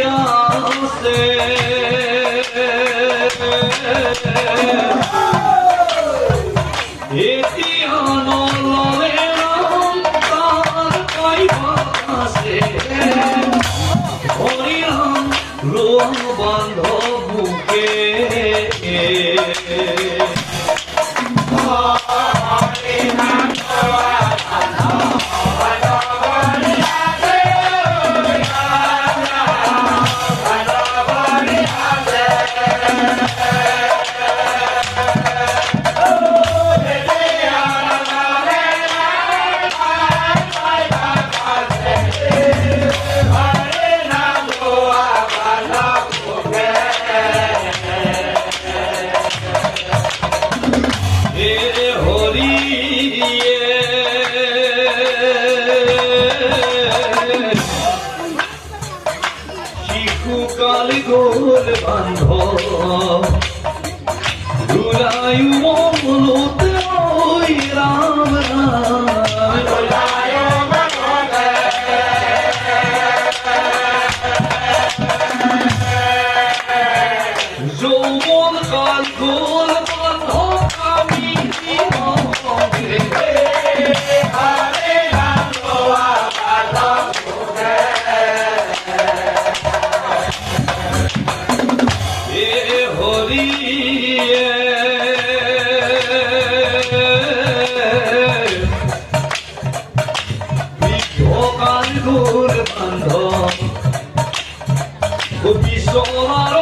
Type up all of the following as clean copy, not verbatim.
আছে এতিয়া নললে তাৰ পাইবা আছে হৰিৰাম ৰোম বান্ধৱুকে কালি গোল বান্ধ দুলায়ু মনতে ওই রাম রাম দুলায়ু মনতে যৌবন কাল গোল বান্ধ আমি জীবনে হরে রাম গোয়া বান্ধব বিশ্বমার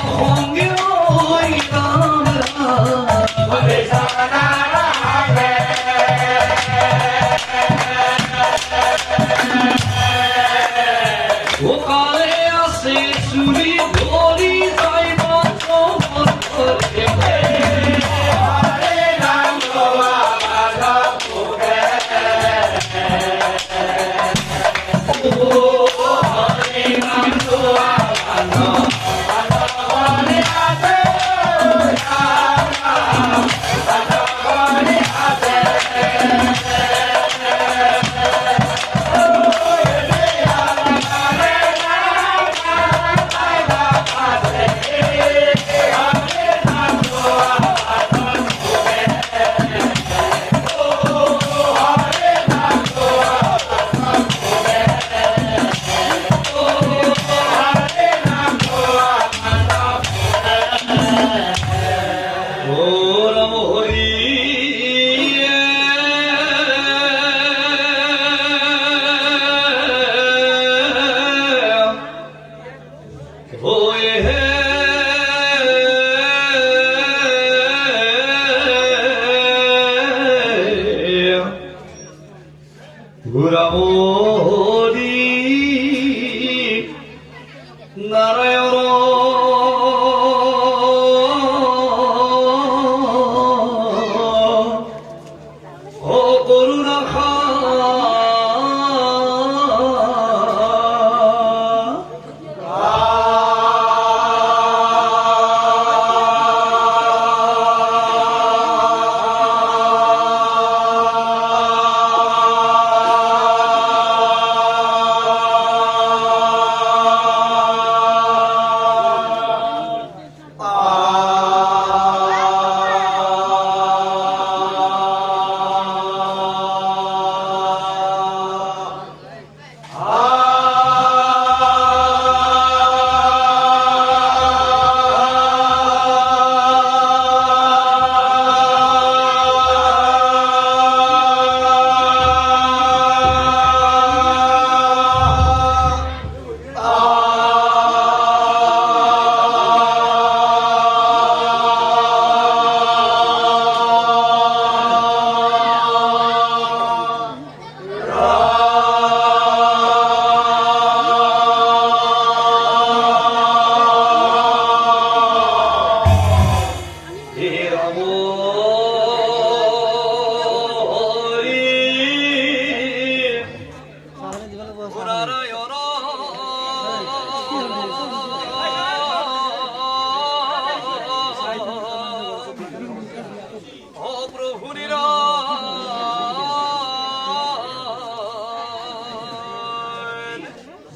সঙ্গে ওই রাম ও কালে আসে চুরি ধরি যাইব নারায়ণ ও করুণা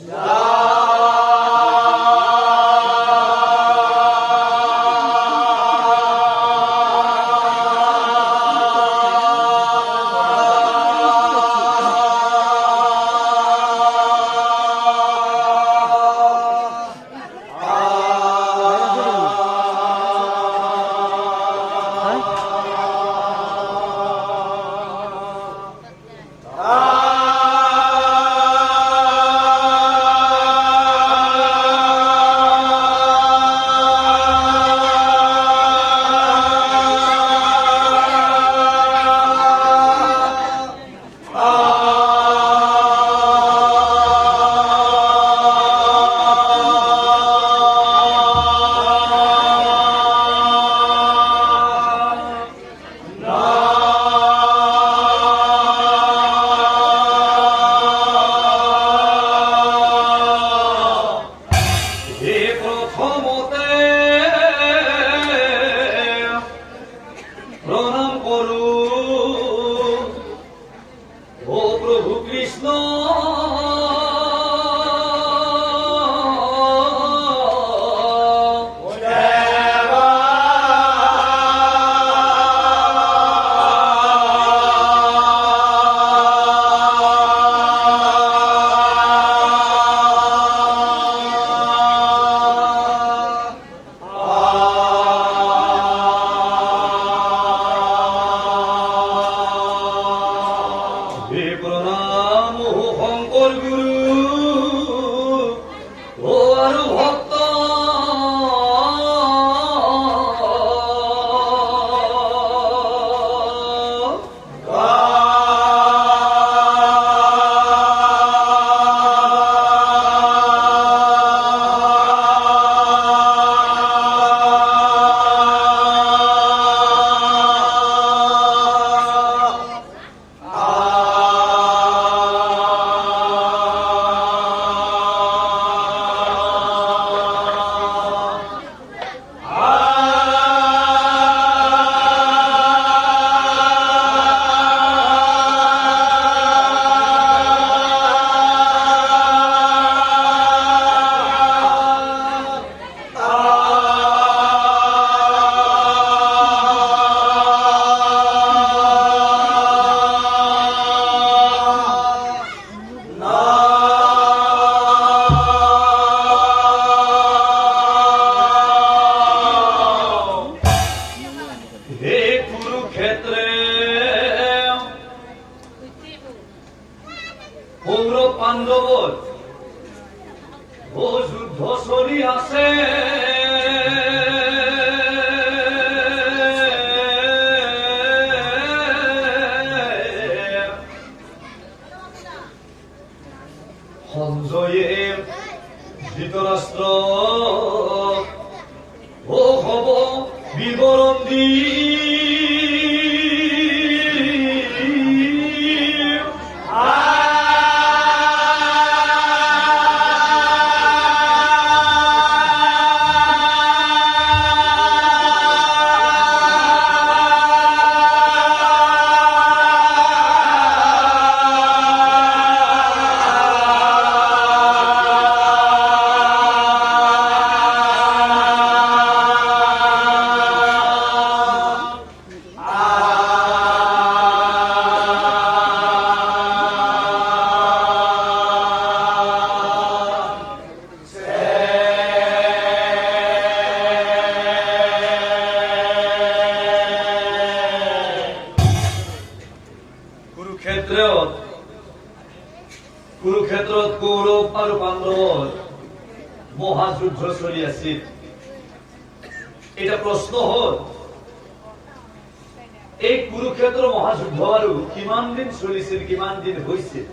Yeah. আৰু ভক্ত কৌৰব পাণ্ডবৰ ও যুদ্ধ চলি আছে সঞ্জয়ে ধৃতৰাষ্ট্ৰ ও হব বিবৰণ দি কুৰুক্ষেত্ৰত কৌৰৱ আৰু পাণ্ডৱৰ মহাযুদ্ধ চলি আছিল এটা প্ৰশ্ন হল এই কুৰুক্ষেত্ৰ মহাযুদ্ধ আৰু কিমান দিন চলিছিল কিমান দিন হৈছিল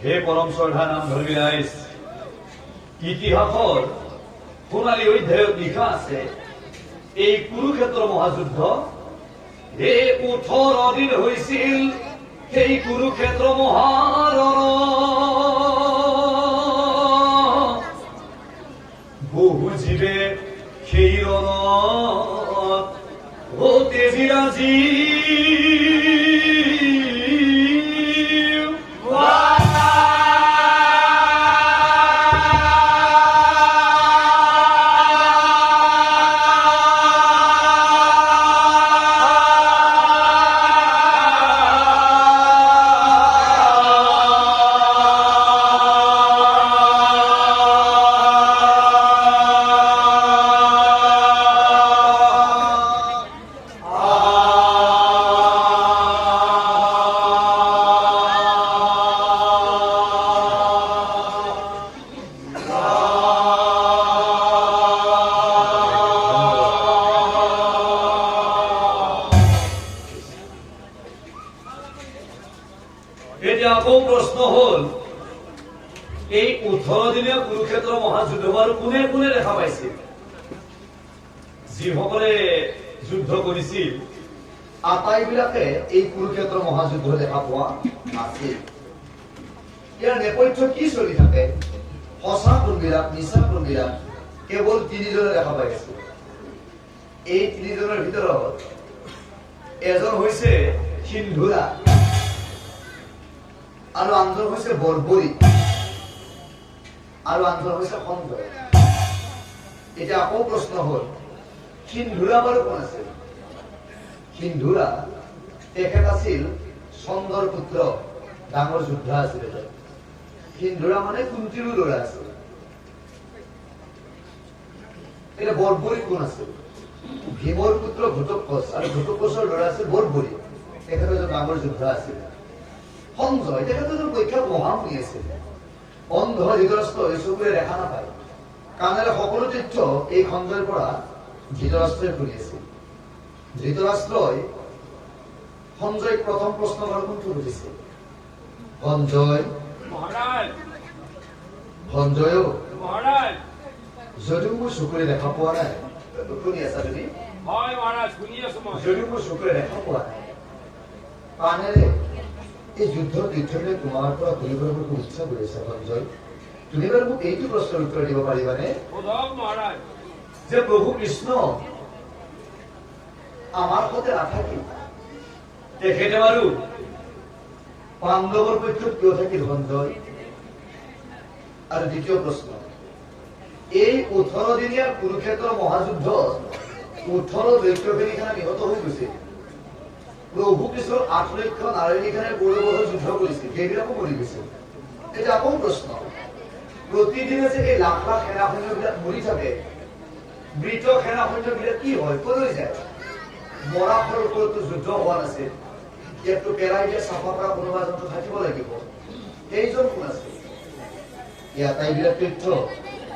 হে পৰম শ্ৰদ্ধা নাম ধৰ্মী ৰাইজ ইতিহাসৰ সোণালী অধ্যায়ত লিখা আছে এই কুৰুক্ষেত্ৰ মহাযুদ্ধ 18 দিন হৈছিল সেই কুৰুক্ষেত্ৰ মহাৰণ বহু জীৱে সেই ৰণত অতি বিৰাজী এতিয়া আকৌ প্ৰশ্ন হল এই 18 দিনীয়া কুৰুক্ষেত্ৰ মহাযুদ্ধ আৰু কোনে কোনে দেখা পাইছিল যিসকলে যুদ্ধ কৰিছিল আটাইবিলাকে এই কুৰুক্ষেত্ৰ মহাযুদ্ধ দেখা পোৱা নাছিল ইয়াৰ নেপথ্য কি চলি থাকে সঁচা কোনবিলাক মিছা কোনবিলাক কেৱল তিনিজনে দেখা পাইছিল এই তিনিজনৰ ভিতৰত এজন হৈছে সিন্ধুৰা আৰু আনজন হৈছে বৰবৰী আৰু আনজন হৈছে সঞ্জয় এতিয়া আকৌ প্ৰশ্ন হল সিন্ধুৰা বাৰু কোন আছিল সিন্ধুৰা তেখেত আছিল চন্দৰ পুত্ৰ ডাঙৰ যোদ্ধা আছিল সিন্ধুৰা মানে কুন্তীৰ ল'ৰা আছিল এটা বৰবৰী কোন আছিল ভীমৰ পুত্ৰ ঘটোৎকচ আৰু ঘটোৎকচৰ ল'ৰা আছিল বৰবৰী তেখেত এজন ডাঙৰ যোদ্ধা আছিল সঞ্জয় তেখেত এজন বিখ্যাত মহামুনি আছিল অন্ধ ধৃতৰাষ্ট্ৰই চকুৰে দেখা নাপায়, কাণেৰে সকলো তথ্য এই খণ্ডৰ পৰা ধৃতৰাষ্ট্ৰই শুনি আছিল। ধৃতৰাষ্ট্ৰই সঞ্জয়ক প্ৰথম প্ৰশ্ন কোনটো সুধিছিল? সঞ্জয় সঞ্জয় যদিও মোৰ চকুৰে দেখা পোৱা নাই, শুনি আছা তুমি? যদিও মোৰ চকুৰে দেখা পোৱা নাই, কাণেৰে এই যুদ্ধৰ তথ্যবিলাক তোমাৰ পৰা শুনিবলৈ মোৰ খুব ইচ্ছা কৰি আছে। সঞ্জয়, তুমি বাৰু মোক এইটো প্ৰশ্নৰ উত্তৰ দিব পাৰিবানে যে প্ৰভু কৃষ্ণ আমাৰ সৈতে নাথাকিল, তেখেতে বাৰু পাণ্ডৱৰ পক্ষত কিয় থাকিল? সঞ্জয়। আৰু দ্বিতীয় প্ৰশ্ন, এই 18 দিনীয়া কুৰুক্ষেত্ৰ মহাযুদ্ধত 18 দৈত্যবাহিনীখানা নিহত হৈ গৈছিল। প্ৰভু কৃষ্ণৰ 8 লক্ষ নাৰায়ণীখানে কৌৰৱৰ হৈ যুদ্ধ কৰিছিল, সেইবিলাকো মৰি গৈছিল। এতিয়া আকৌ প্ৰশ্ন, প্ৰতিদিনে যে এই লাখ লাখ সেনা সৈন্যবিলাক মৰি থাকে, মৃত সেনা সৈন্যবিলাক কি হয়, কলৈ যায়? মৰা ফলৰ ওপৰতো যুদ্ধ হোৱা নাছিল, ইয়াততো পেলাই দিয়া চাফা কৰা কোনোবা এজনটো থাকিব লাগিব, সেইজন কোন আছিল? ইয়াত এইবিলাক তথ্য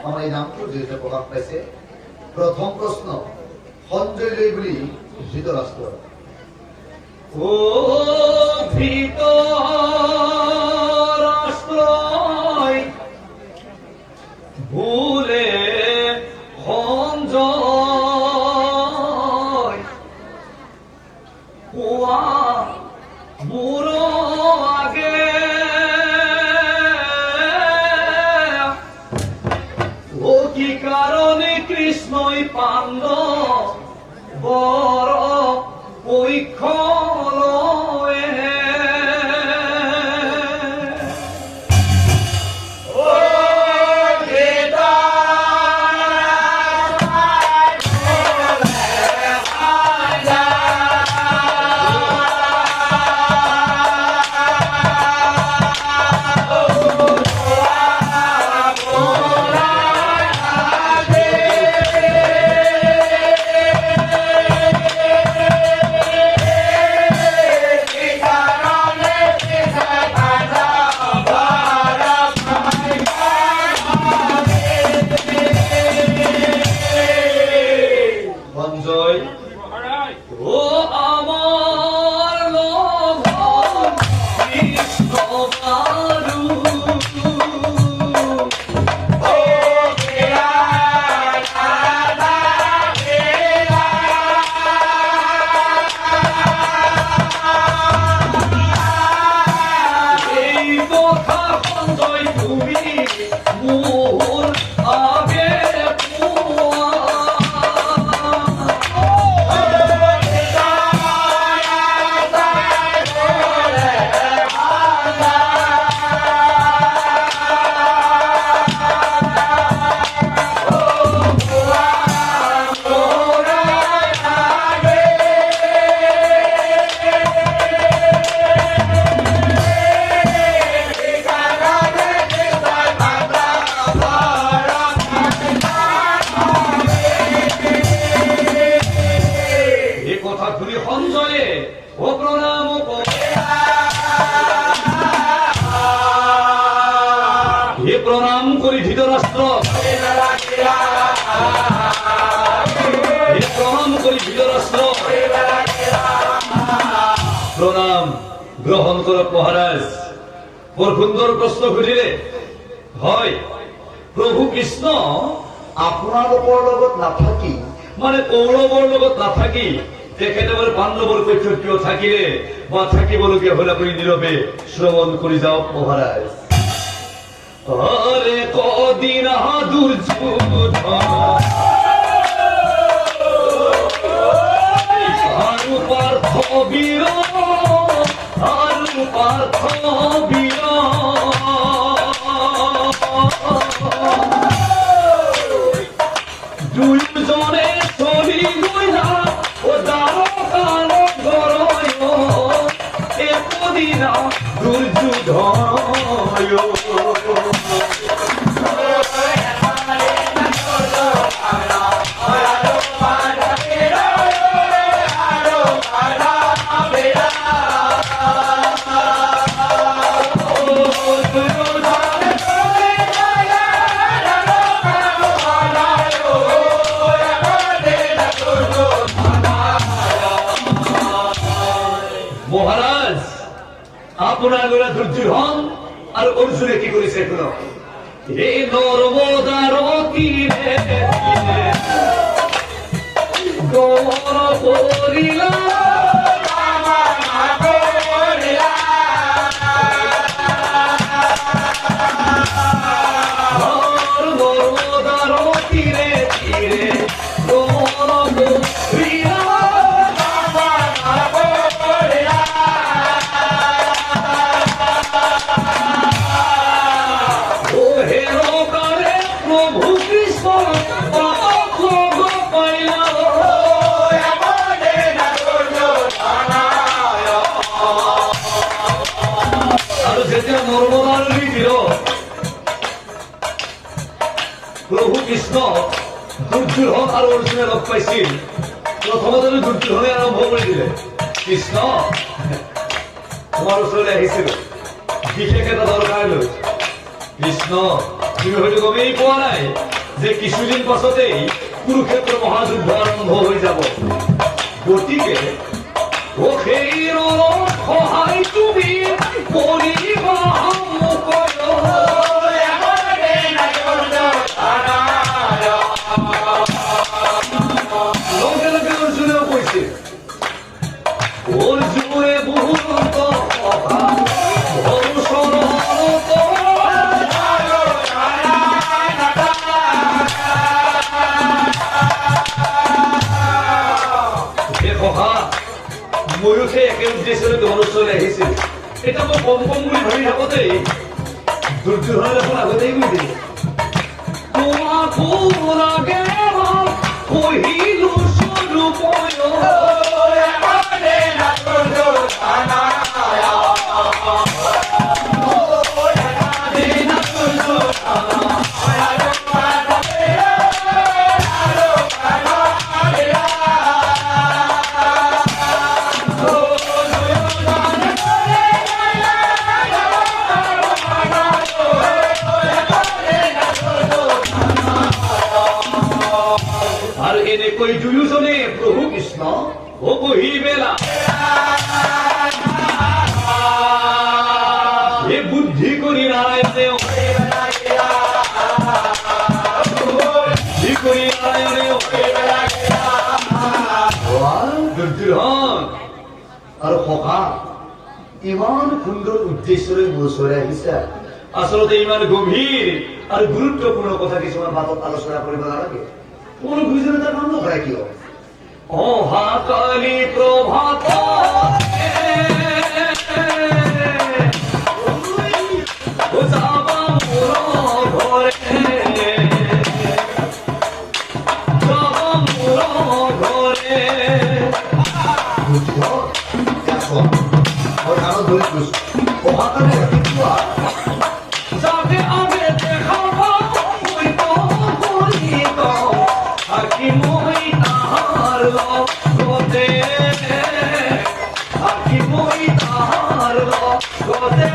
আমাৰ এই নামটোৰ জৰিয়তে প্ৰকাশ পাইছে। প্ৰথম প্ৰশ্ন, সঞ্জয় লৈ বুলি ধৃতৰাষ্ট্ৰ। ও ধৃতৰাষ্ট্ৰই ভুলে সঞ্জয় কোৱা মোৰ আগে ও কি কাৰণে কৃষ্ণই পাণ্ডব বড় পৈক্ষ লয়ে প্ৰণাম কৰি ধৃতৰাষ্ট্ৰ, প্ৰণাম কৰি ধৃতৰাষ্ট্ৰ, প্ৰণাম গ্ৰহণ কৰক মহাৰাজ। বৰ সুন্দৰ প্ৰশ্ন সুধিলে। হয়, প্ৰভু কৃষ্ণ আপোনালোকৰ লগত নাথাকি, মানে কৌৰৱৰ লগত নাথাকি তেখেতে বাৰু পাণ্ডৱৰ পক্ষত কিয় থাকিলে বা থাকিবলগীয়া হলে আপুনি নীৰৱে শ্ৰৱণ কৰি যাওক মহাৰাজ। আরে কদিন দুর্যোধন আরু পার্থ বীর, আরু পার্থ বীর দুইজনে চলি গইলা ও দ্বারকার গরয় একদিন দুর্যোধন। আপনার গোলা দুর্যোধন আর অর্জুনে কি করেছে এখনো হে নর্মদার তীরে গৌর করিলা প্রভু কৃষ্ণ দুর্যোধন আর অর্জুনে লগ পাইছিল প্রথমতে দুর্যোধনে আরম্ভ করে দিলে কৃষ্ণ তোমার ওচৰলৈ আহিছিল বিশেষ এটা দৰকাৰ লৈ কৃষ্ণ তুমি হয়তো গমেই পোৱা নাই যে কিছুদিন পাছতেই কুৰুক্ষেত্ৰ মহাযুদ্ধ আৰম্ভ হৈ যাব গতিকে সেই সহায় তুমি কৰিবা ময়ো সেই একে উদ্দেশ্যৰে তোমাৰ ওচৰলৈ আহিছিল এটা মই কম কম বুলি ভাবি থাকোঁতেই দুৰ্যোধনে দেখোন আগতেই কৈ দিলে তোমাকো লাগে কহিলো স্বৰূপয় এনেকৈ দুয়োজনে প্ৰভু কৃষ্ণ বহি বেলা এই বুদ্ধি কৰি নাৰায়ণে দুৰ্যোধন আৰু সখা ইমান সুন্দৰ উদ্দেশ্যৰে মোৰ ওচৰলৈ আহিছা আচলতে ইমান গভীৰ আৰু গুৰুত্বপূৰ্ণ কথা কিছুমান বাতত আলোচনা কৰিব নালাগে কোন গুজরাটা নাম নকরা কিয় অহাকালী প্রভাত যাবা মোর ঘরে যাবা মোর ঘরে বুঝছো দেখো ওর নাম ধরে বুঝছো অহাকালী কিয়া যাবে আগে দেখাবো ওই তো করি তো আকি মই তাহার লগতে আকি মই তাহার লগতে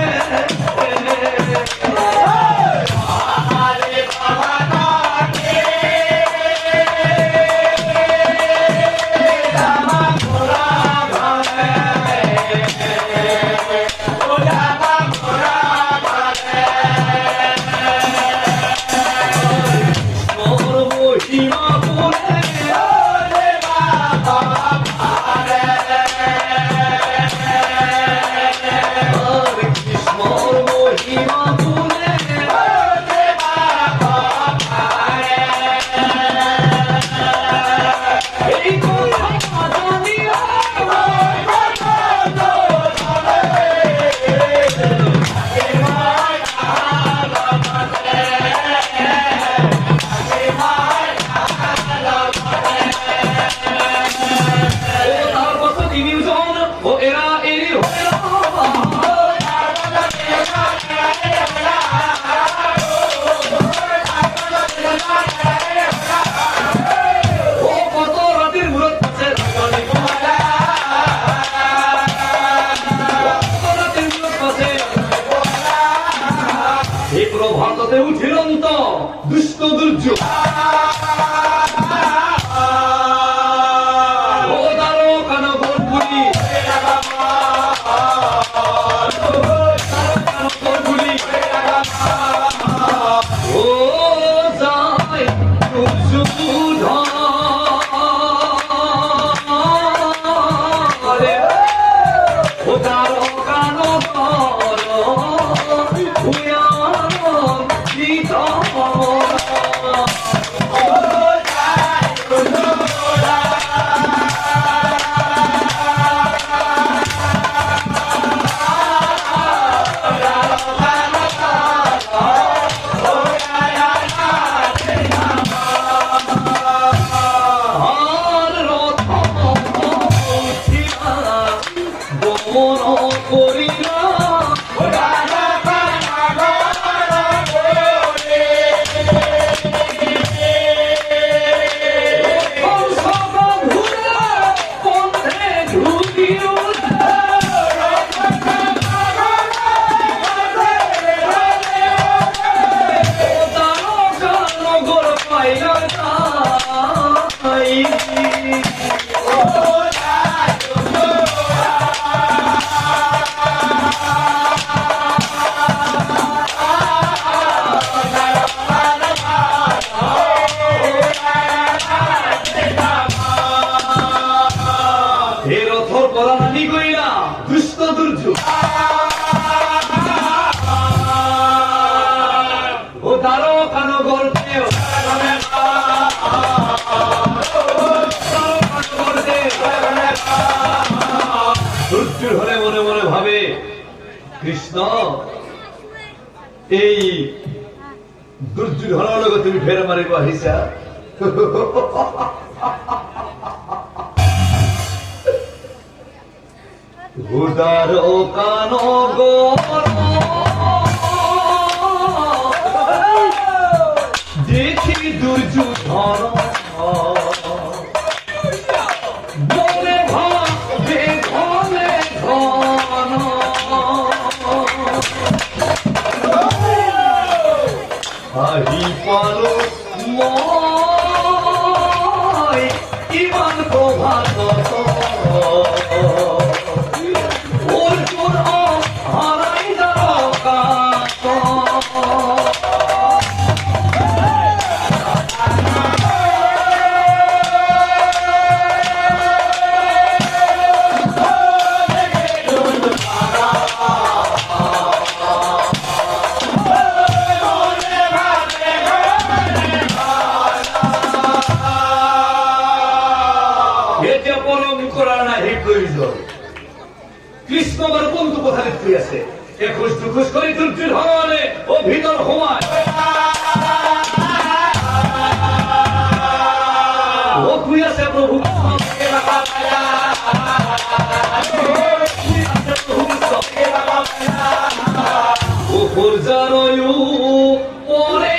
ভারতে উঠিলন্ত দুষ্ট দুর্যোগ কানগর পুরী এই দুৰ্যোধনৰ লগত তুমি ফেৰ মাৰিব আহিছা? উদাৰ কান দেখি দুৰ্যোধন মনে ভাবে ঘনে ঘন আহি পালো মই ইমান প্ৰভাতত অৰ্জুন হাৰাই দ্বাৰকাত কৃষ্ণ বার বন্ধু কোথায় শুয়ে আছে? একুশ দুকুশ করে দুর্যোধনে ও ভিতর হোমায় ও শুয়ে আছে প্রভু উপর জানয়ু পরে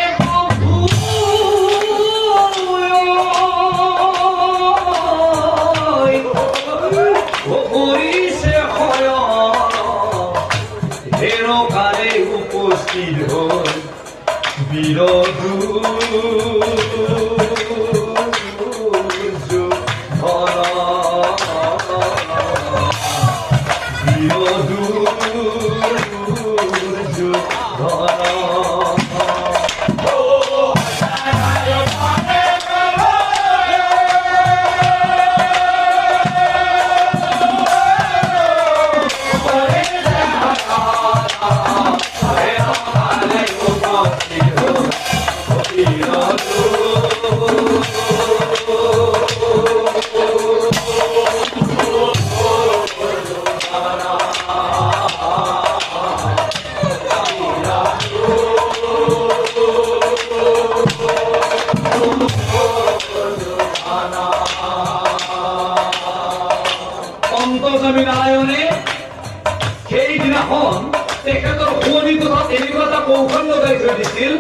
উপস্থিত হল অন্তর্যামী নারায়ণে সেইদিনাখন তেখেতৰ শুৱনি কথাত এনেকুৱা এটা কৌশল্য গাই থৈ দিছিল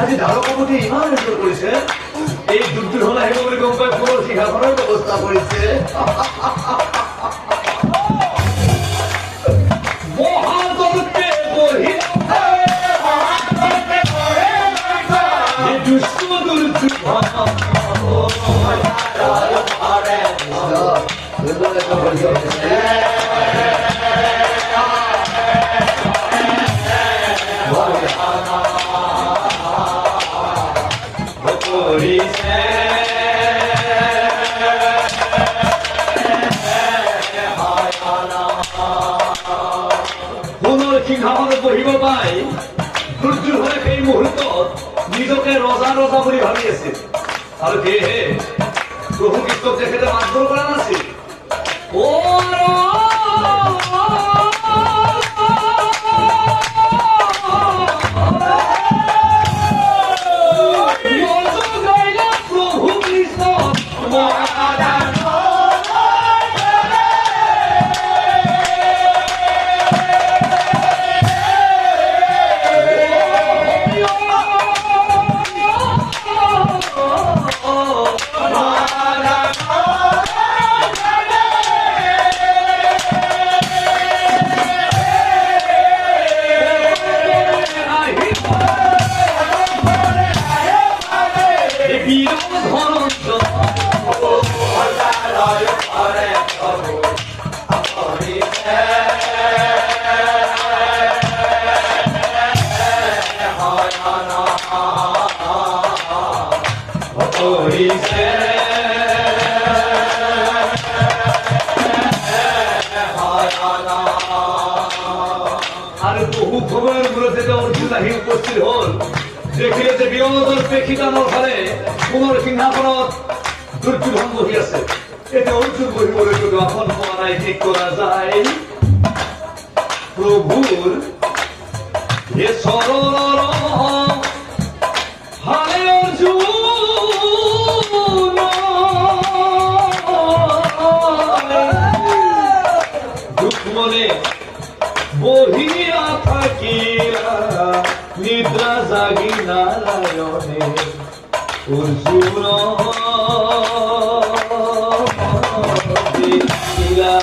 আজি ধাৰকপতি ইমান এজৰ কৰিছে এই দুৰ্যোধন আহিব বুলি গম পাই পুনৰ সিংহাসনৰ ব্যৱস্থা কৰিছে মহাদৌতে বহি দুষ্ট পুনৰ সিংহাসনত বহিব পাই দুৰ্যোধনে সেই মুহূৰ্তত নিজকে ৰজা ৰজা বুলি ভাবি আছিল আৰু সেয়েহে প্ৰভু কৃষ্ণক তেখেতে মাতবোৰ কৰা নাছিল প্ৰভু কৃষ্ণ বীর ধনঞ্জয় আর বহু খবরের বিরুদ্ধে অর্জুন আহি উপস্থিত হল দেখিলে যে বিনোদন প্রেক্ষিতানোর ফলে পুনর সিংহাসনত দুর্যোধন বহি আছে এতে অর্জুন বহি বলে এখন পড়াই ঠিক করা যায় প্রভুর হে সরল হারে অর্জুন দুঃখ মনে বহিয়া থাকিলা নিদ্রা জাগি নারায়ণে অর্জুন দেখিলা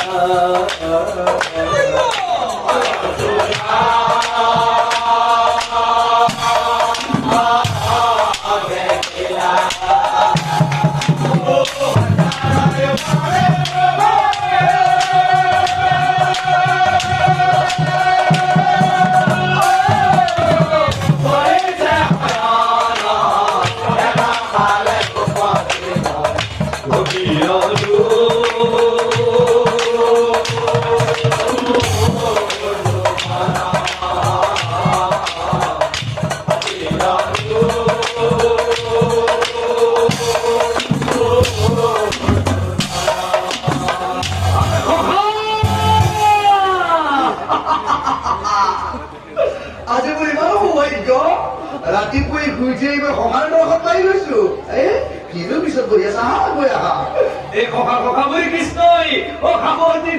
ৰাতিপুৱাই শুই উঠি এইবাৰ সমাৰ দৰ্শন পাই গৈছো কিনো পিছত গৈ আছা গৈ আহা এই ককা ককা বুলি কৃষ্ণই অ খাবতি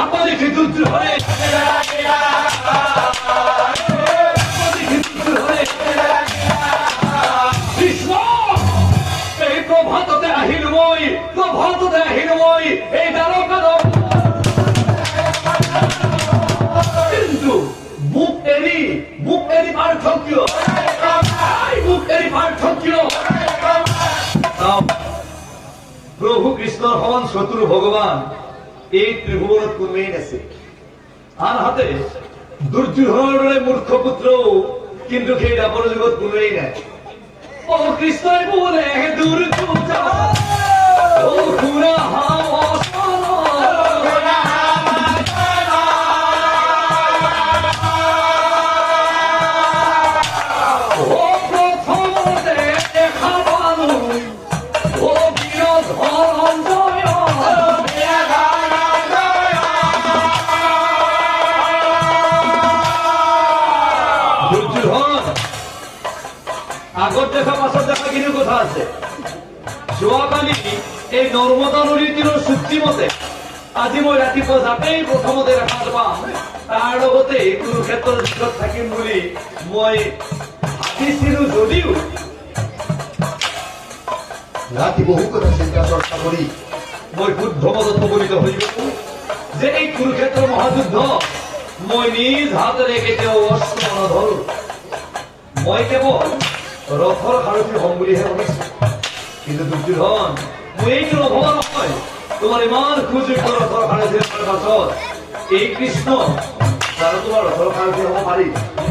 আপনি কি দুধ হয় কৃষ্ণ এই প্রভাততে আহিলো মই এই দ্বাৰকা কিন্তু মুখ এৰি পাৰ্থক্য প্ৰভু কৃষ্ণৰ সমান শত্ৰু ভগৱান এই ত্ৰিভুৱনত কোনোৱেই নাছিল আনহাতে দুৰ্যোধনৰ দৰে মূৰ্খ পুত্ৰও কিন্তু সেই দাপৰ যুগত কোনোৱেই নাই অ কৃষ্ণই বোলে দুৰ্যোধন ও খুৰা আগত দেখা পাছত দেখা কিন্তু কথা আছে যোৱাকালি এই নৰ্মদা নদীৰ তীৰৰ চুক্তি মতে আজি মই ৰাতিপুৱা যাতেই প্ৰথমতে দেখা পাম তাৰ লগতে কুৰুক্ষেত্ৰৰ যুদ্ধত থাকিম বুলি মই ভাবিছিলো যদিও ৰাতি বহু কথা চিন্তা চৰ্চা কৰি মই শুদ্ধ মতত উপনীত হৈ গলো যে এই কুৰুক্ষেত্ৰ মহাযুদ্ধ মই নিজ হাতেৰে কেতিয়াও অস্ত্ৰ নধৰো মই কেৱল ৰথৰ সাৰথী হম বুলিহে ভাবিছো কিন্তু দুৰ্যোধন মই এইটো নভবা নহয় তোমাৰ ইমান সুযোগ্য ৰথৰ সাৰথী হোৱাৰ পাছত এই কৃষ্ণ আৰু তোমাৰ ৰথৰ সাৰথী হব পাৰি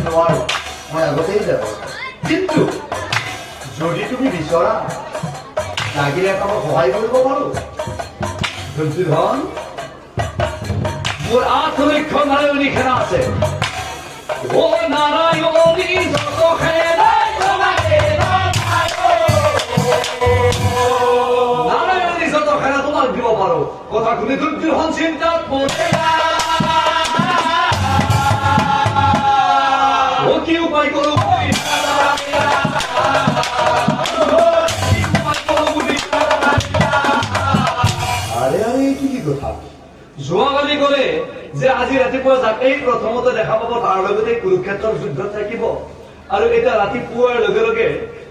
নোৱাৰো মই আগতেই যাব কিন্তু যদি তুমি বিচৰা লাগিলে কামত সহায় কৰিব পাৰো দুৰ্যোধন মোৰ 8 লক্ষ নাৰায়ণী সেনা আছে ও নাৰায়ণী যত সেনা নাৰায়ণী যত খেলা তোমাক দিব পাৰো কথা শুনি দুৰ্যোধন চিন্তাত পৰে ও কি উপায় কৰো আৰে আৰে এইটো কি কথা যোৱাকালি গলে যে আজি ৰাতিপুৱা যাকেই প্ৰথমতে দেখা পাব তাৰ লগতে কুৰুক্ষেত্ৰৰ যুদ্ধত থাকিব আৰু এতিয়া ৰাতিপুৱাৰ লগে লগে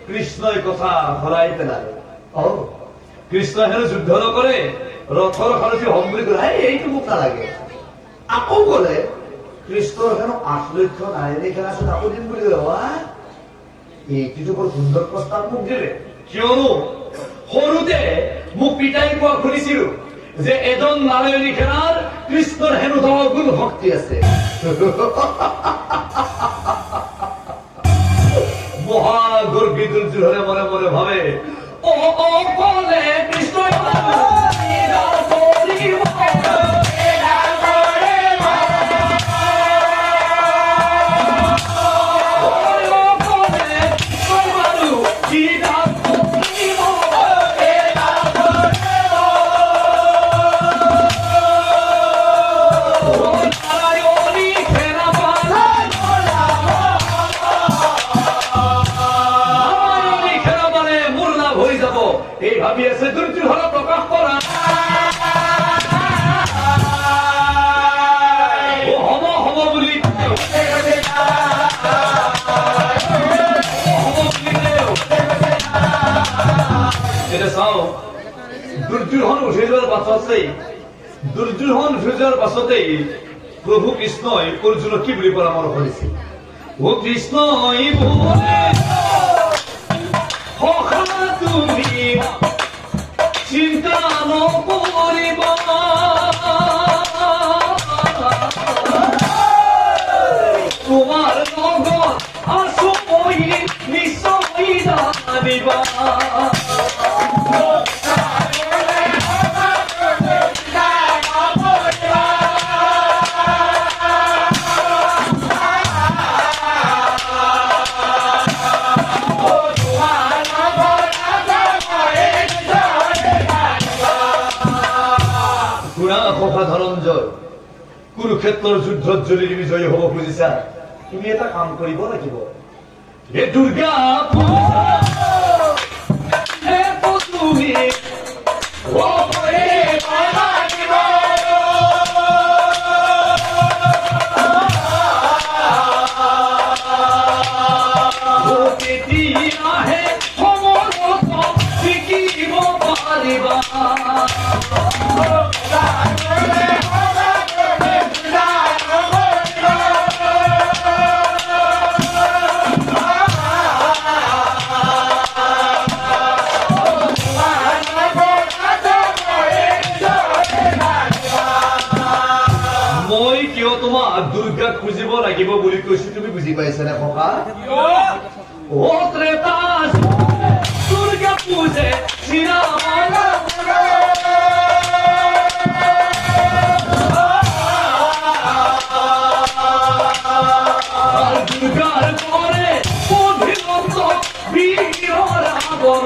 কৃষ্ণই কথা সলাই পেলালে কৃষ্ণ হেনো যুদ্ধ নকৰে ৰথৰ সাৰথী হম বুলি কলে এইটো মোক নালাগে আকৌ গলে কৃষ্ণৰ হেনো 8 লক্ষ নাৰীৰ খেলা আছে তাকো দিম বুলি ৰবা এইটো বৰ সুন্দৰ প্ৰস্তাৱ মোক দিলে কিয়নো সৰুতে মোক পিতাই কোৱা শুনিছিলো যে এজন নাৰায়ণী খেলাৰ কৃষ্ণৰ হেনো গুণ শক্তি আছে মহাগৰ্বী দুৰ্যোধনে মনে মনে ভাবে ও কলে কৃষ্ণ এই ভাবি আছে দুৰ্যোধন প্ৰকাশ কৰা হব বুলি এটা চাও দুৰ্যোধন উঠি যোৱাৰ পাছতেই প্ৰভু কৃষ্ণই অৰ্জুনক কি বুলি পৰামৰ্শ দিছিল ও কৃষ্ণই তুমি চিন্তা নকৰিব তোমাৰ লগত আছো মই নিশ্চয় জানিবা ধনঞ্জয় কুৰুক্ষেত্ৰৰ যুদ্ধত যদি তুমি জয়ী হব খুজিছা তুমি এটা কাম কৰিব লাগিব হে দুৰ্গা তুমি তেতিয়াহে সমৰত শিকিব পাৰিবা দুৰ্গাক খুজিব লাগিব বুলি কৈছো তুমি বুজি পাইছানে ককা ও ত্ৰেতা দুৰ্গা পূজে দুৰ্গাৰ কৰে অভিনন্দ বীৰ ৰাৱণ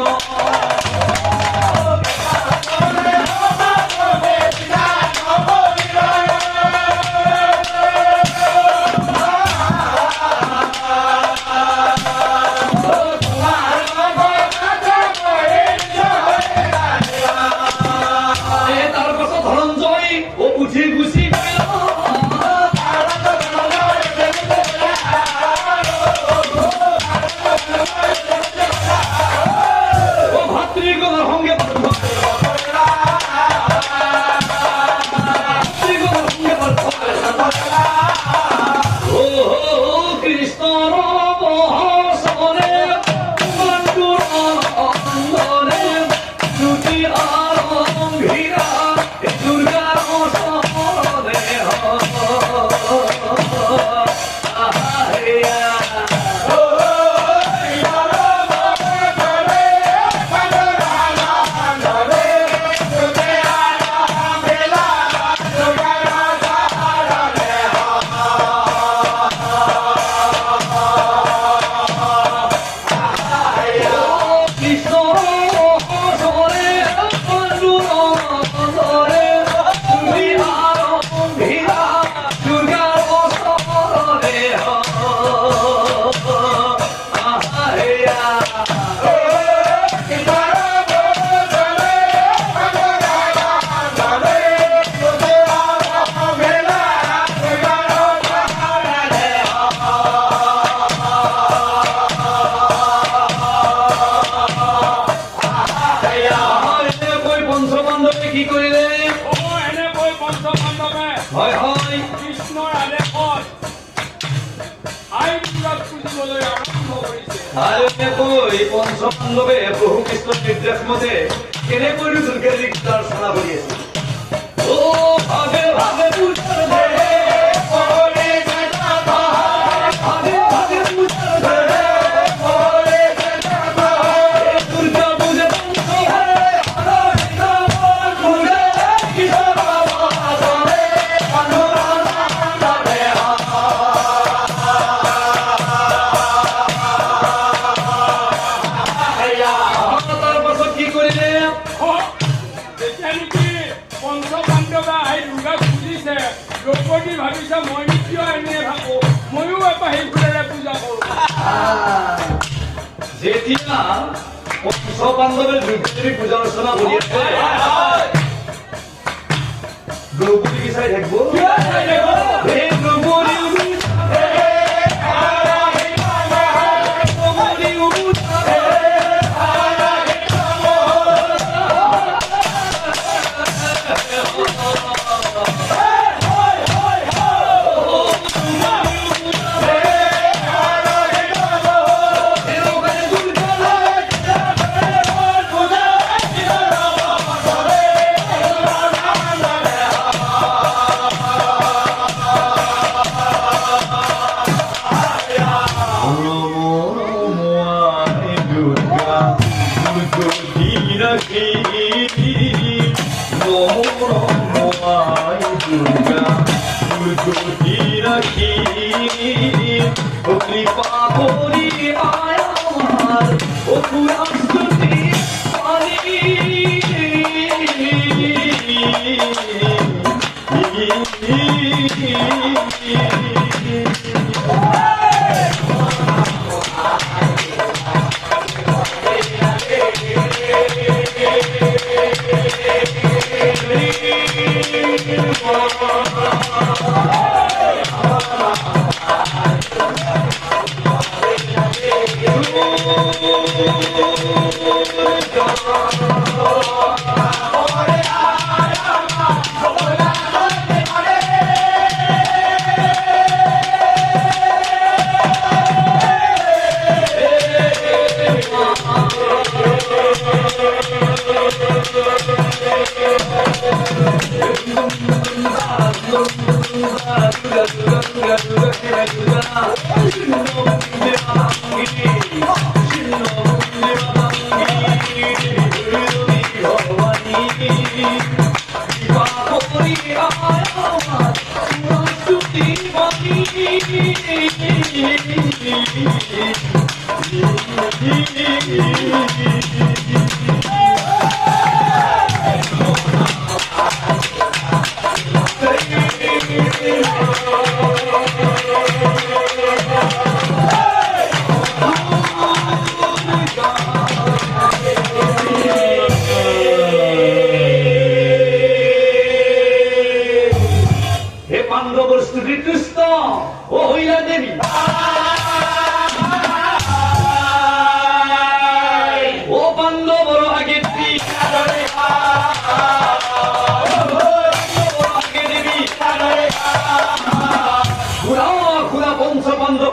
দিবলৈ আৰম্ভ কৰিছে। আৰু এনেকৈ পঞ্চপাণ্ডৱে প্ৰভু কৃষ্ণৰ নিৰ্দেশ মতে কেনেকৈ দুৰ্গাৰ প্ৰাৰ্থনা কৰি আছিল। অ ভাগে ভাগে পূজাৰ দে, ভাগে ভাগে পূজাৰ দে, দুৰ্গা পূজা বন্ধ হে, পূজা কিশোৰ বাবাৰে, তাৰ পাছত কি কৰিলে? যেতিয়া নেকি পঞ্চপাণ্ডৱে আহি দুৰ্গাক পুজিছে, দ্ৰৌপদী ভাবিছে মই কিয় এনে ভাবো, ময়ো এবাৰ সেই ফুলেৰে পূজা কৰো। যেতিয়া পঞ্চপাণ্ডৱে দুৰ্গাদেৱী পূজা অৰ্চনা কৰি আছে, দ্ৰৌপদী কি চাই থাকিব? এই দ্ৰৌপদী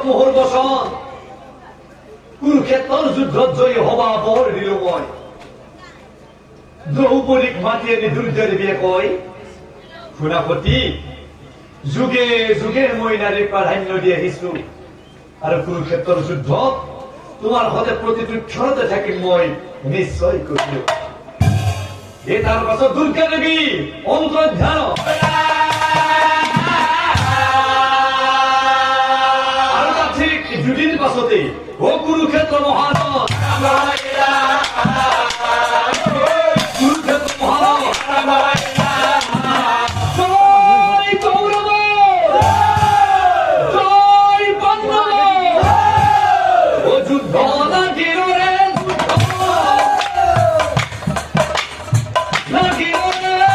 পোহৰ বচন কুৰুক্ষেত্ৰৰ যুদ্ধত জয়ী হবা বৰ দিলো মই। দ্ৰৌপদীক মাতি আনি দুৰ্গাদেৱীয়ে কয়, শুনাপতি, যুগে যুগে মই নাৰীক প্ৰাধান্য দি আহিছো আৰু কুৰুক্ষেত্ৰৰ যুদ্ধত তোমাৰ সতে প্ৰতিটো ক্ষণতে থাকিম মই নিশ্চয় কৰিলো। এই তাৰ পাছত দুৰ্গাদেৱী অন্তৰ্ধান দুদিন পাছতে ও কুৰুক্ষেত্ৰ মহাৰণ, কুৰুক্ষেত্ৰ মহাৰণ, জয় কৌৰৱ, জয় পাণ্ডৱ, ও যুদ্ধ লাগিলৰে, লাগিলৰে।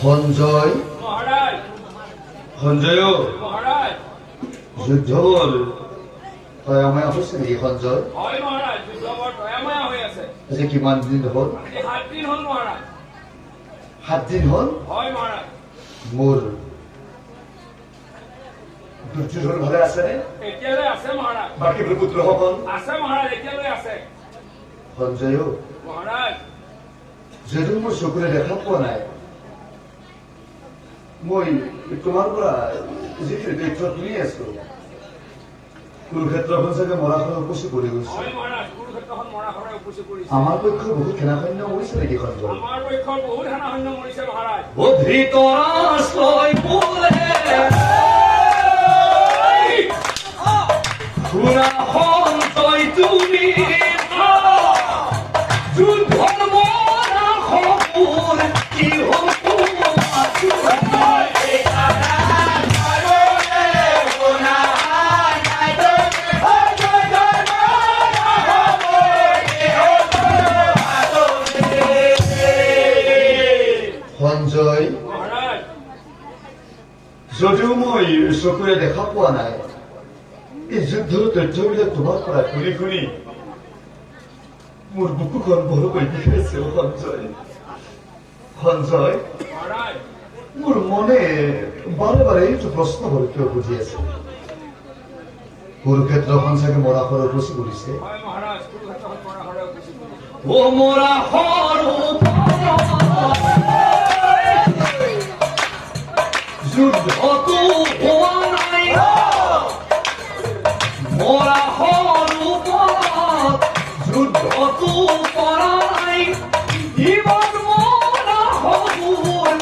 সঞ্জয় মহাৰাজ সঞ্জয় মহাৰাজ যুদ্ধ বল তই আমাৰ হৈছে নেকি সঞ্জয় হয় মহাৰাজ যুদ্ধ বৰ দয়াময়া হৈ আছে আজি কিমান দিন হ'ল আজি 7 দিন হ'ল মহারাজ 7 দিন হ'ল হয় মহারাজ মোৰ দুৰ্যোধন ভালে আছেনে এতিয়ালৈ আছে মহাৰাজ বাকীবোৰ পুত্ৰসকল আছে মহাৰাজ এতিয়ালৈ আছে সঞ্জয় মহাৰাজ যদিও মোৰ চকুৰে দেখা পোৱা নাই মই তোমাৰ পৰা যিখিনি তথ্য শুনি আছো কুৰুক্ষেত্ৰখন চাগে মৰাশৰ উপচি পৰি গৈছে হয় মহাৰাজ কুৰুক্ষেত্ৰখন মৰাশৰে উপচি পৰিছে আমাৰ পক্ষৰ বহুত সেনাসৈন্য মৰিছে নেকি সঞ্জয় আমাৰ পক্ষৰ বহুত সেনাসৈন্য মৰিছে মহাৰাজ ধৃতৰাষ্ট্ৰই বোলে শুনা সঞ্জয় তুমি যুদ্ধৰ মৰা খবৰ কি হ'ল সঞ্জয় মহাৰাজ যদিও মই চকুৰে দেখা পোৱা নাই এই যুদ্ধৰ তথ্যবিলাক তোমাৰ পৰা শুনি শুনি মোৰ বুকুখন বৰকৈ বিষাইছে সঞ্জয় সঞ্জয় মহাৰাজ মোৰ মনে বাৰে বাৰে এইটো প্ৰশ্ন কিয় বুজি আছে কুৰুক্ষেত্ৰখন চাগে মৰাশৰ উপচি পৰিছে হয় মহাৰাজ কুৰুক্ষেত্ৰখন মৰাশৰে উপচি পৰিছে ও মোৰা যুদ্ধ তো হওয়া নাই মোৰা যুদ্ধ তো কৰা নাই ইমান মোৰা হবুৰ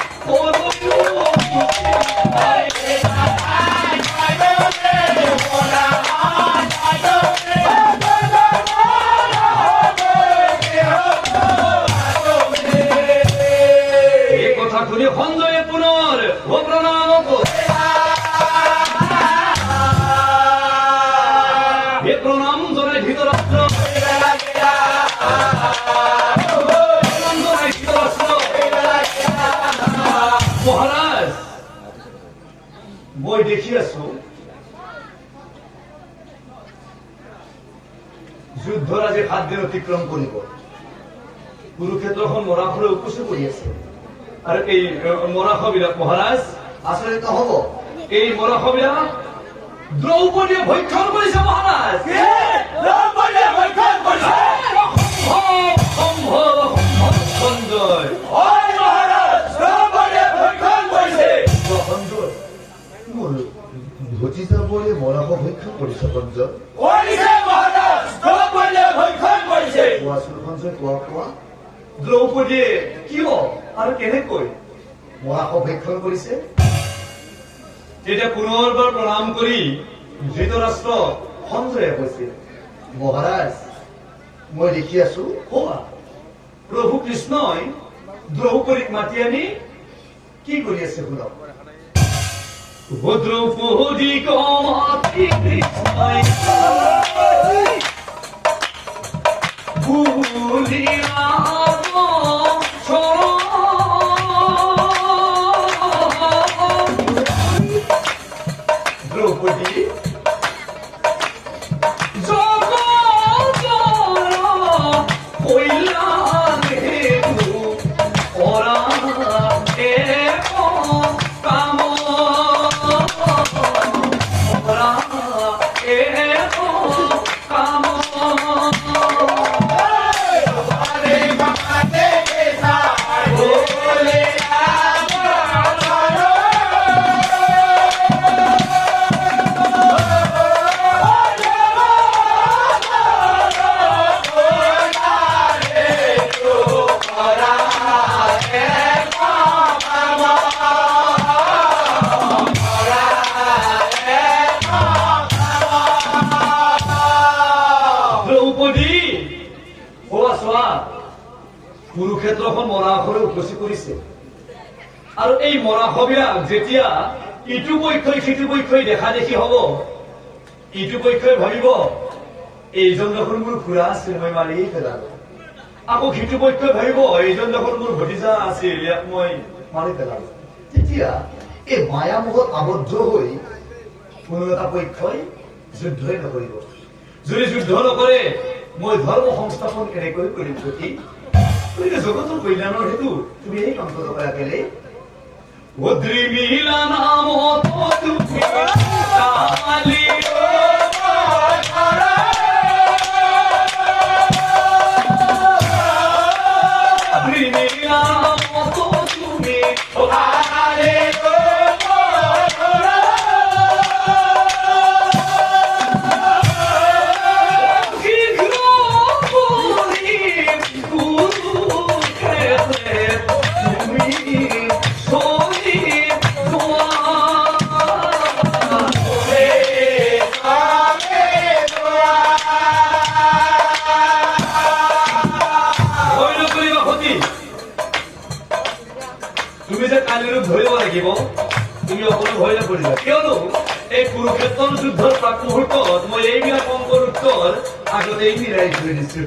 শুনি সঞ্জয়ে পুনৰ প্ৰণাম প্ৰণাম জনাই ধৃতৰাষ্ট্ৰ মহাৰাজ মই দেখি আছো যুদ্ধৰ আজি 7 দিন অতিক্ৰম কৰিব কুৰুক্ষেত্ৰখন মৰাশৰে উপচি পৰি আছে আৰু এই মৰাশবিলাক মহাৰাজ আচৰিত নহ'ব এই মৰাশবিলাক দ্ৰৌপদীয়ে ভক্ষণ কৰিছে মহাৰাজ দ্ৰৌপদীয়ে ভক্ষণ কৰিছে সম্ভৱ সঞ্জয় হয় মহাৰাজ দ্ৰৌপদীয়ে ভক্ষণ কৰিছে সঞ্জয় মোৰ ভতিজাবোৰে মৰাশক ভক্ষণ কৰিছে সঞ্জয় কৰিছে মহাৰাজ দ্ৰৌপদীয়ে ভক্ষণ কৰিছে কোৱাচোন সঞ্জয় কোৱা দ্ৰৌপদীয়ে কিয় আৰু কেনেকৈ মৰাশক ভক্ষণ কৰিছে তেতিয়া পুনৰবাৰ প্ৰণাম কৰি ধৃতৰাষ্ট্ৰ সঞ্জয়ে কৈছিল মহাৰাজ মই দেখি আছো হোৱা প্ৰভু কৃষ্ণই দ্ৰৌপদীক মাতি আনি কি কৰি আছে শুনক দ্ৰৌপদী কমাতি কৃষ্ণায় ভুলিয়া দ্ৰৌপদী কুৰুক্ষেত্ৰখন মৰাশৰে উপচি পৰিছে আৰু এই মৰাশবিলাক যেতিয়া ইটো পক্ষই সিটো পক্ষই দেখা দেখি হব ইটো পক্ষই ভাবিব এইজন দেখোন মোৰ খুৰা আছিল মই মাৰি পেলালো আকৌ সিটো পক্ষই ভাবিব এইজন দেখোন মোৰ ভতিজা আছিল ইয়াক মই মাৰি পেলালো তেতিয়া এই মায়ামোহত আবদ্ধ হৈ কোনো এটা পক্ষই যুদ্ধই নকৰিব যদি যুদ্ধ নকৰে মই ধৰ্ম সংস্থাপন কেনেকৈ কৰিম সতী জগতৰ কল্যাণৰ হেতু তুমি এই কাম কৰিব পাৰা কেলে উদ্ৰিমিলা নামত তুমি চালি উদ্ৰিমিলা নামত তুমি চালি ধৰিব লাগিব তুমি অকলে ভয় নকৰিবা কিয়নো এই কুৰুক্ষেত্ৰৰ যুদ্ধৰ প্ৰাক মুহূৰ্তত মই এইবিলাক অংকৰ উত্তৰ আগতেই মিলাই থৈ দিছো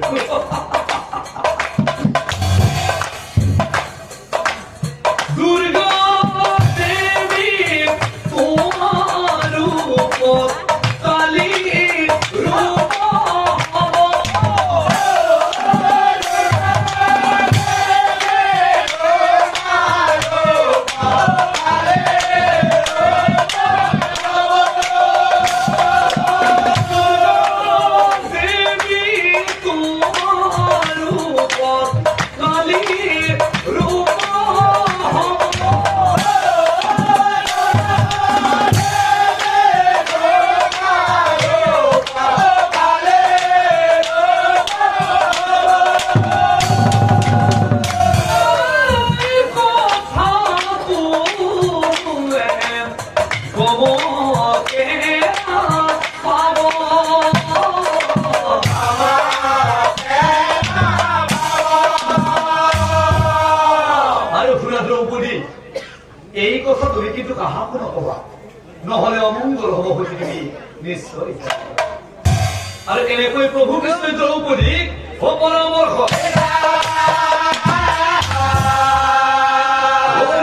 দুৰ্গা দেৱী তোমাৰ ৰূপত কালি ৰূপ এই কথা তুমি কিন্তু কাহাকো নকবা নহলে অমঙ্গল হব বুলি তুমি নিশ্চয় আৰু এনেকৈ প্ৰভু কৃষ্ণই দ্ৰৌপদীক পৰামৰ্শ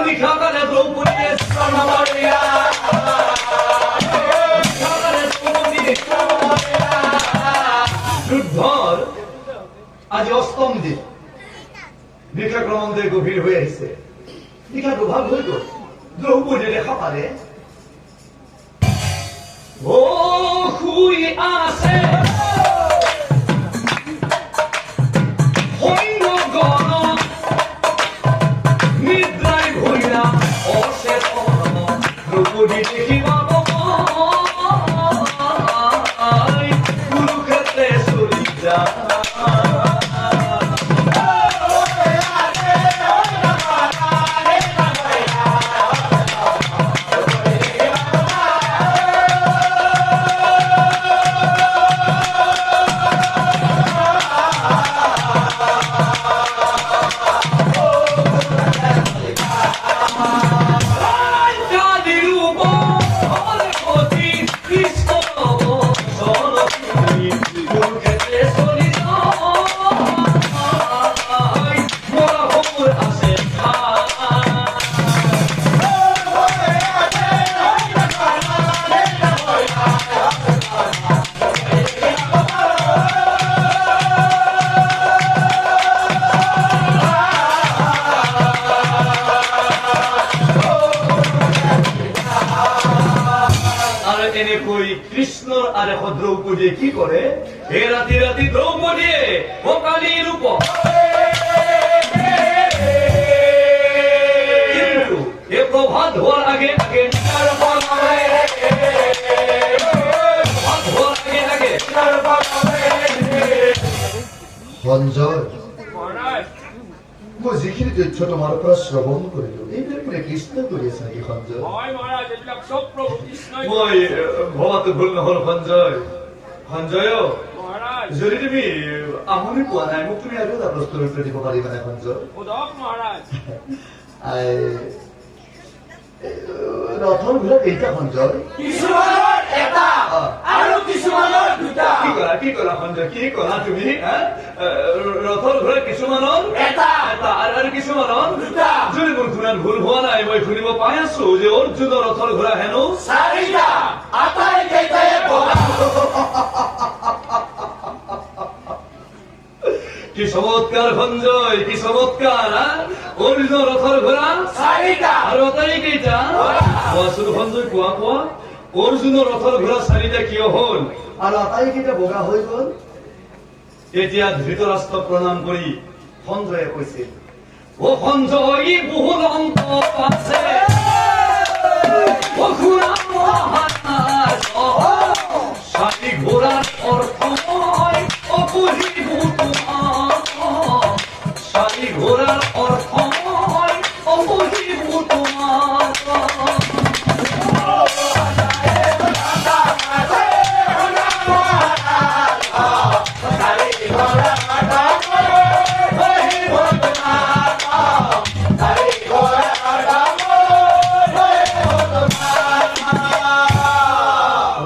নিশাকাৰে দ্ৰৌপদীয়ে যুদ্ধৰ আজি অষ্টম দিন নিশাক্ৰমণে গভীৰ হৈ আহিছে নিশা দুভাগ হৈ গল দ্রৌপদী দেখা পালে ও শুই আছে নিদ্রায় ভৈরা অচেতন দ্রৌপদী দেখিবা কুরুক্ষেত্রে চলি যা হে ৰাতি ৰাতি দ্ৰৌপদীয়ে অকালি ৰূপ কিন্তু এ প্ৰভাত হওয়াৰ আগে আগে প্ৰভাত হওয়াৰ আগে সঞ্জয়, মহাৰাজ মই যিখিনি তথ্য তোমাৰ পৰা শ্ৰৱণ কৰিলো এইবিলাক মানে কৃষ্ণ কৰি আছে নেকি সঞ্জয়? হয় মহাৰাজ এইবিলাক চব প্ৰভু কৃষ্ণই মই ভবাটো ভুল নহল সঞ্জয়। সঞ্জয় মহাৰাজ যদি তুমি আমনি পোৱা নাই মোক তুমি আৰু এটা প্ৰশ্নৰ উত্তৰ দিব পাৰিবানে সঞ্জয়? সোধক মহাৰাজ ৰথৰ ঘোঁৰা কেইটা সঞ্জয়? কিছুমানৰ এটা আৰু কিছুমানৰ দুটা কি কৰা সঞ্জয়, কি কৰা তুমি? ৰথৰ ঘোঁৰা কিছুমানৰ এটা আৰু কিছুমানৰ দুটা। যদি মোৰ শুনাত ভুল হোৱা নাই মই শুনিব পাই আছো যে অৰ্জুনৰ ৰথৰ ঘোঁৰা হেনো চাৰিটা আটাইকেইটাই বগা কি চমৎকাৰ সঞ্জয়, কি চমৎকাৰ! অৰ্জুনৰ ৰথৰ ঘোঁৰা চাৰিটা আৰু আটাইকেইটা কোৱাচোন সঞ্জয়, কোৱা কোৱা অৰ্জুনৰ ৰথৰ ঘোঁৰা চাৰিটা কিয় হল? আৰু আটাইকেইটা বগা হৈ গল। এতিয়া ধৃতৰাষ্ট্ৰক প্ৰণাম কৰি সঞ্জয়ে কৈছিল, ও সঞ্জয় বহুল অন্ত আছে ও ঘোঁৰা মহাৰাজ, চাৰি ঘোঁৰাৰ অৰ্থ মই অপঢ়িব তোমাক, চাৰি ঘোঁৰাৰ অৰ্থ মই অপঢ়িব তোমাক।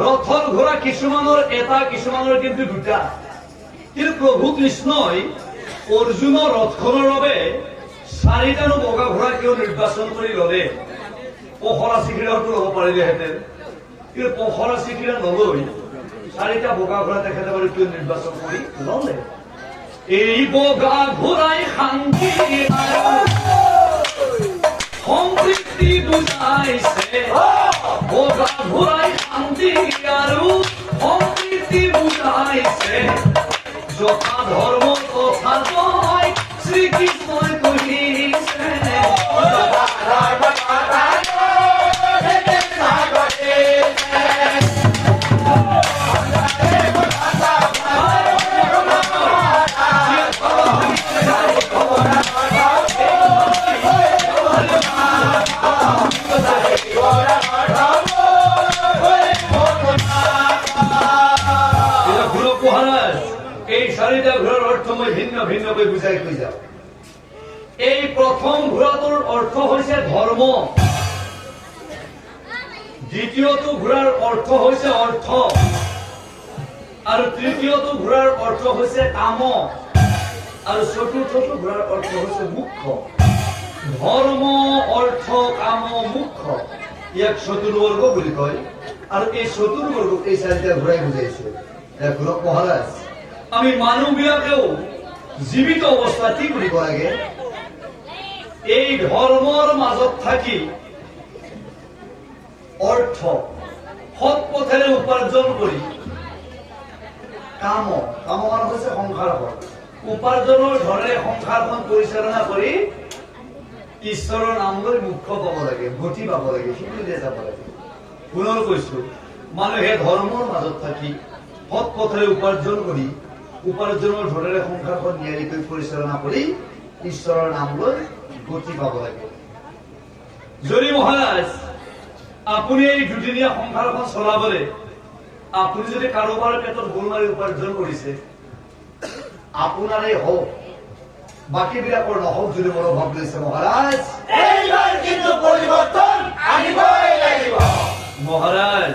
ৰথৰ ঘোঁৰা কিছুমানৰ এটা কিছুমানৰ কিন্তু দুটা। কিন্তু প্ৰভু কৃষ্ণই অৰ্জুনৰ ৰথখনৰ বাবে চাৰিটানো বগা ঘোঁৰা কিয় নিৰ্বাচন কৰি ললে? পখৰা চিখিৰাটো ল'ব পাৰিলেহেঁতেন, কিন্তু পখৰা চিখিৰা নলৈ চাৰিটা বগা ঘোঁৰা তেখেতে বাৰু কিয় নিৰ্বাচন কৰি ললে? এই বগা ঘোঁৰাই শান্তি সম্প্ৰীতি বুজাইছে, বগা ঘোঁৰাই শান্তি আৰু সম্প্ৰীতি বুজাইছে, যথা ধৰ্ম তথা জয় শ্ৰীকৃষ্ণই কৈছে। এই চাৰিটা ঘোঁৰাৰ অৰ্থ মই ভিন্ন ভিন্নকৈ বুজাই কৈ যাওঁ। এই প্ৰথম ঘোঁৰাটোৰ অৰ্থ হৈছে ধৰ্ম, দ্বিতীয়টো ঘোঁৰাৰ অৰ্থ হৈছে অৰ্থ, আৰু তৃতীয়টো ঘোঁৰাৰ অৰ্থ হৈছে কাম, আৰু চতুৰ্থটো ঘোঁৰাৰ অৰ্থ হৈছে মুখ্য। ধৰ্ম, অৰ্থ, কাম, মুখ্য ইয়াক চতুৰ্বৰ্গ বুলি কয়, আৰু এই চতুৰ্বৰ্গক এই চাৰিটা ঘোঁৰাই বুজাইছে। ঘোঁৰক মহাৰাজ, আমি মানুহবিলাকেও জীৱিত অৱস্থাত কি কৰিব লাগে? এই ধৰ্মৰ মাজত থাকি অৰ্থ সৎ পথেৰে উপাৰ্জন কৰি, কাম মানে হৈছে সংসাৰখন, উপাৰ্জনৰ ধৰণে সংসাৰখন পৰিচালনা কৰি ঈশ্বৰৰ নাম লৈ মুখ্য পাব লাগে, গতি পাব লাগে, সিপিনে যাব লাগে। পুনৰ কৈছো, মানুহে ধৰ্মৰ মাজত থাকি সৎ পথেৰে উপাৰ্জন কৰি, উপাৰ্জনৰ ধৰণেৰে সংসাৰখন নিয়াৰিকৈ পৰিচালনা কৰি ঈশ্বৰৰ নাম লৈ গতি পাব লাগে। যদি মহাৰাজ আপুনি এই দুদিনীয়া সংসাৰখন চলাবলৈ আপুনি যদি কাৰোবাৰ পেটত গোল মাৰি উপাৰ্জন কৰিছে, আপোনাৰে হওক বাকী বিলাকৰ নহওক যদি মনোভাৱ লৈছে মহাৰাজ, এইবাৰ কিন্তু পৰিৱৰ্তন আনিবই লাগিব। মহাৰাজ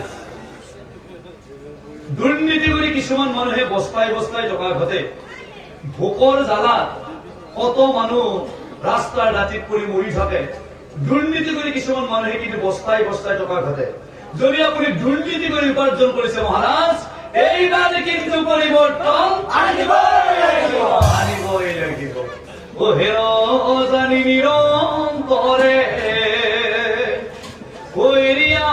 দুৰ্নীতি কৰি কিছুমান মানুহে বস্তাই বস্তাই টকা ঘটে, ভোকৰ জ্বালাত কত মানুহ ৰাস্তাৰ দাঁতিত পৰি মৰি থাকে। দুৰ্নীতি কৰি কিছুমান মানুহে কিন্তু বস্তাই বস্তাই টকা ঘটে। যদি আপুনি দুৰ্নীতি কৰি উপাৰ্জন কৰিছে মহাৰাজ, এইবাৰ কিন্তু পৰিৱৰ্তন আনিবই লাগিব। আনিবই লাগিব। ও হেৰ জানি নিৰন্তৰে কৈৰিয়া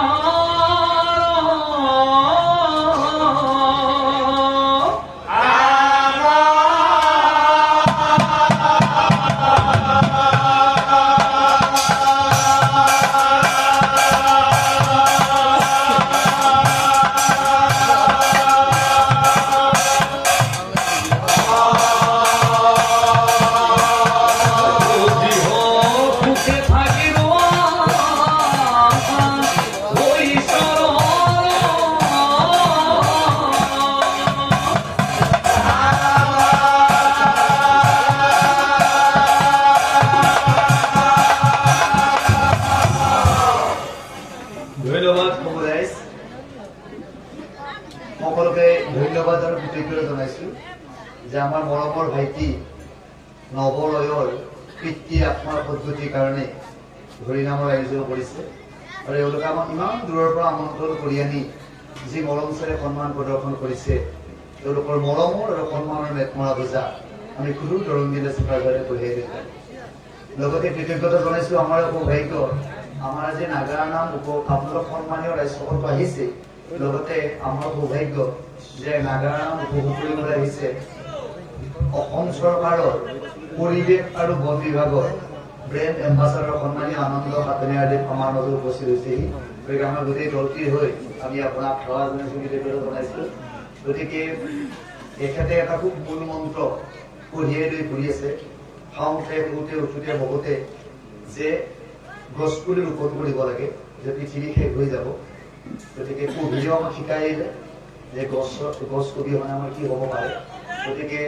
জনাইছো যে আমাৰ মৰমৰ ভাইটি নৱলয়ৰ পিতৃ আত্মাৰ পদ্ধতিৰ কাৰণে হৰিনামৰ আয়োজন কৰিছে আৰু এওঁলোকে আমাক ইমান দূৰৰ পৰা আমন্ত্ৰণ কৰি আনি যি মৰম চেৰে সন্মান প্ৰদৰ্শন কৰিছে তেওঁলোকৰ মৰমৰ আৰু সন্মানৰ মেটমৰা বুজা আমি কোনো দৰংগীলে চুকাৰভাৱে কঢ়িয়াই দিলে লগতে কৃতজ্ঞতা জনাইছো আমাৰ সৌভাগ্য আমাৰ আজি নাগাৰা নাম আপোনালোক সন্মানীয় ৰাজ্যসকলটো আহিছে লগতে আমাৰ সৌভাগ্য যে নাগাৰা নাম উপভোগ কৰিবলৈ আহিছে অসম চৰকাৰৰ পৰিৱেশ আৰু বন বিভাগৰ ব্ৰেণ্ড এম্বাচাডৰ সন্মানীয় আনন্দ সাতনীয়াদেৱ আমাৰ মাজত উপস্থিত হৈছেহি গতিকে আমাৰ গোটেই দলটিৰ হৈ আমি আপোনাক সেৱা জনাইছো কৃতজ্ঞতা জনাইছো গতিকে এখেতে এটা খুব মূল মন্ত্ৰ কঢ়িয়াই লৈ ঘূৰি আছে খাওঁতে শুওঁতে উঠোতে বহোতে যে গছপুলি ৰোপণ কৰিব লাগে যে পৃথিৱী শেষ হৈ যাব গতিকে কবিও আমাক শিকাই আহিলে যে গছ অবিহনে আমাৰ কি হ'ব পাৰে গতিকে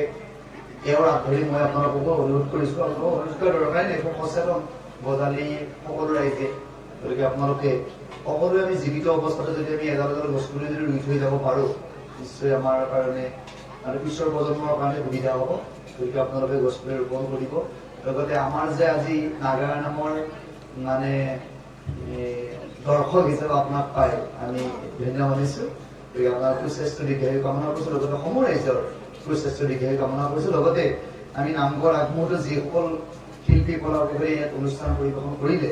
এওঁৰ হাত ধৰি মই আপোনালোককো অনুৰোধ কৰিছো আপোনালোকক অনুৰোধ কৰাৰ দৰকাৰ নাই সচেতন বজালি সকলো ৰাইজে গতিকে আপোনালোকে সকলোৱে আমি জীৱিত অৱস্থাতে যদি আমি এডাল এডাল গছপুলি যদি ৰুই থৈ যাব পাৰো নিশ্চয় আমাৰ কাৰণে মানে পিছৰ প্ৰজন্মৰ কাৰণে সুবিধা হ'ব গতিকে আপোনালোকে গছপুলি ৰোপণ কৰিব লগতে আমাৰ যে আজি নাগাৰা নামৰ মানে দৰ্শক হিচাপে আপোনাক পাই আমি ধন্যবাদ মানিছো গতিকে আপোনাৰ সুস্বাস্থ্য দীৰ্ঘায়ু কামনা কৰিছো লগতে সমূহ ৰাইজৰ সুস্বাস্থ্য দীৰ্ঘায়ু কামনা কৰিছো লগতে আমি নামঘৰ আগমুহূৰ্তত যিসকল শিল্পী কলাকাৰে ইয়াত অনুষ্ঠান পৰিৱেশন কৰিলে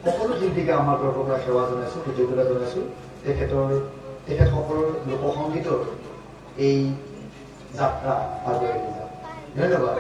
সকলো শিল্পীকে আমাৰ তৰফৰ পৰা সেৱা জনাইছো কৃতজ্ঞতা জনাইছো তেখেতসকলৰ লোকসংগীতৰ এই যাত্ৰা আগুৱাই লৈ যাওক ধন্যবাদ।